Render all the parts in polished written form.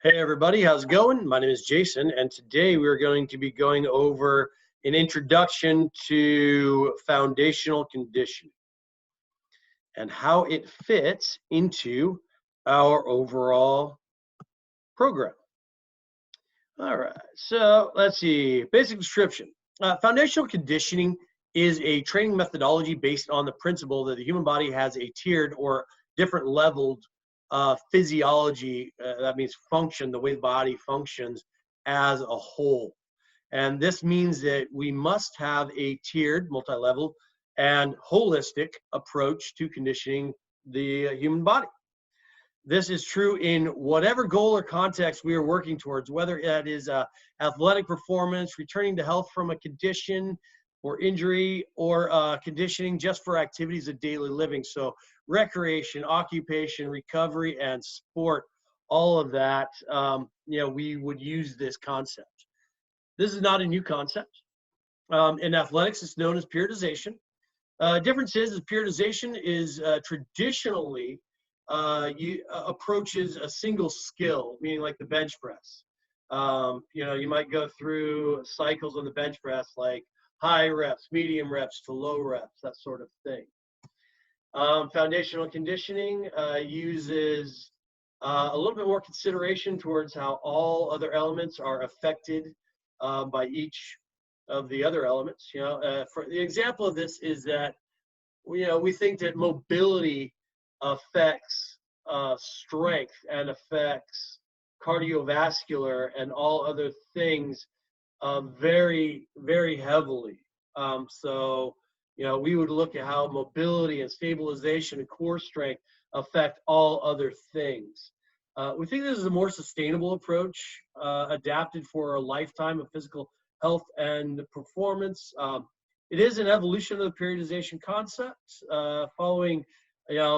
Hey everybody, how's it going? My name is Jason, and today we're going to be going over an introduction to foundational conditioning and how it fits into our overall program. All right, so let's see. Basic description. Foundational conditioning is a training methodology based on the principle that the human body has a tiered or different leveled physiology, that means function, the way the body functions as a whole. And this means that we must have a tiered, multi-level, and holistic approach to conditioning the human body. This is true in whatever goal or context we are working towards, whether it is athletic performance, returning to health from a condition or injury, or conditioning just for activities of daily living. So recreation, occupation, recovery, and sport, all of that, we would use this concept. This is not a new concept. In athletics, it's known as periodization. Difference is periodization is traditionally approaches a single skill, meaning like the bench press. You might go through cycles on the bench press, like high reps, medium reps to low reps, that sort of thing. Foundational conditioning uses a little bit more consideration towards how all other elements are affected by each of the other elements. For the example of this is that we think that mobility affects strength and affects cardiovascular and all other things very, very heavily. We would look at how mobility and stabilization and core strength affect all other things. We think this is a more sustainable approach, adapted for a lifetime of physical health and performance. It is an evolution of the periodization concept, following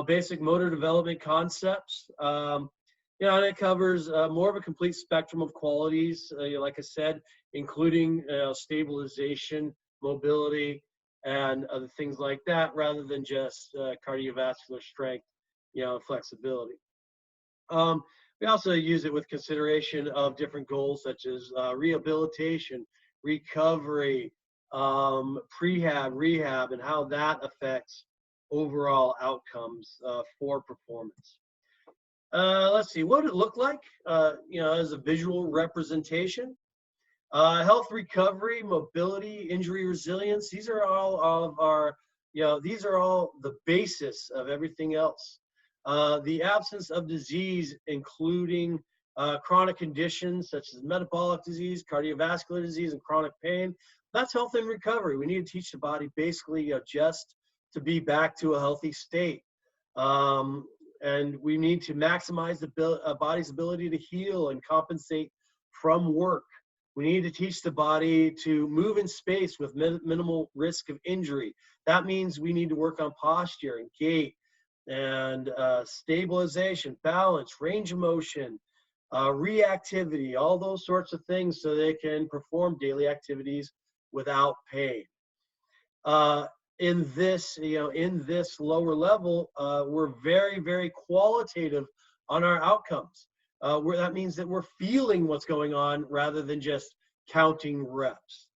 basic motor development concepts. And it covers more of a complete spectrum of qualities, like I said, including stabilization, mobility, and other things like that, rather than just cardiovascular strength, flexibility. We also use it with consideration of different goals such as rehabilitation, recovery, prehab, rehab, and how that affects overall outcomes for performance. Let's see, what would it look like, as a visual representation? Health recovery, mobility, injury resilience, these are all of our, these are all the basis of everything else. The absence of disease, including chronic conditions such as metabolic disease, cardiovascular disease, and chronic pain, that's health and recovery. We need to teach the body basically just to be back to a healthy state. And we need to maximize the body's ability to heal and compensate from work. We need to teach the body to move in space with minimal risk of injury. That means we need to work on posture and gait and stabilization, balance, range of motion, reactivity, all those sorts of things, so they can perform daily activities without pain. In this lower level, we're very, very qualitative on our outcomes. Where that means that we're feeling what's going on rather than just counting reps.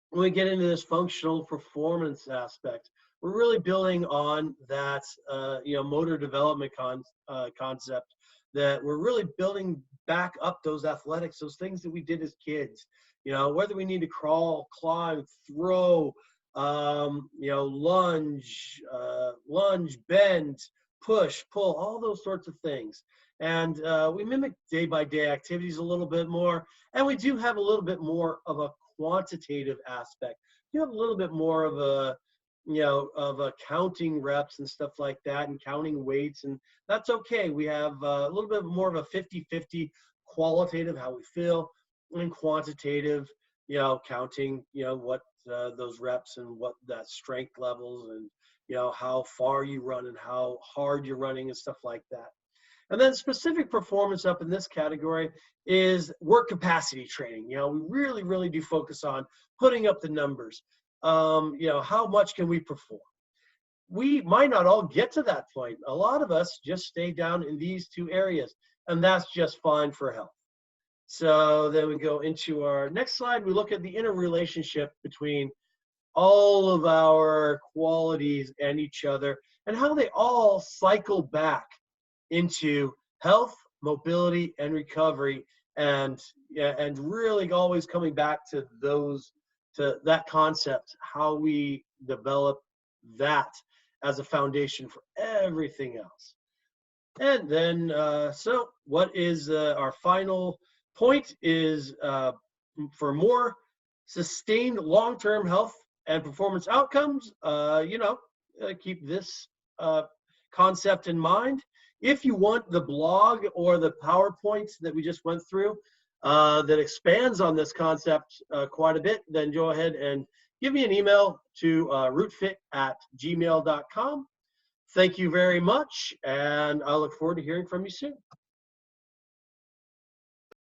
When we get into this functional performance aspect, we're really building on that motor development concept, that we're really building back up those athletics, those things that we did as kids. Whether we need to crawl, climb, throw, lunge, bend, push, pull, all those sorts of things. And we mimic day-by-day activities a little bit more, and we do have a little bit more of a quantitative aspect. You have a little bit more of a, counting reps and stuff like that, and counting weights, and that's okay. We have a little bit more of a 50-50 qualitative, how we feel, and quantitative, counting, what those reps and what that strength levels, and how far you run and how hard you're running and stuff like that. And then specific performance up in this category is work capacity training. We really, really do focus on putting up the numbers. How much can we perform? We might not all get to that point. A lot of us just stay down in these two areas. and that's just fine for health. So then we go into our next slide. We look at the interrelationship between all of our qualities and each other, and how they all cycle back into health, mobility, and recovery, and yeah, and really always coming back to that concept, how we develop that as a foundation for everything else. And then, so what is our final point is for more sustained long-term health and performance outcomes, keep this concept in mind. If you want the blog or the PowerPoint that we just went through that expands on this concept quite a bit, then go ahead and give me an email to rootfit@gmail.com. Thank you very much, and I look forward to hearing from you soon.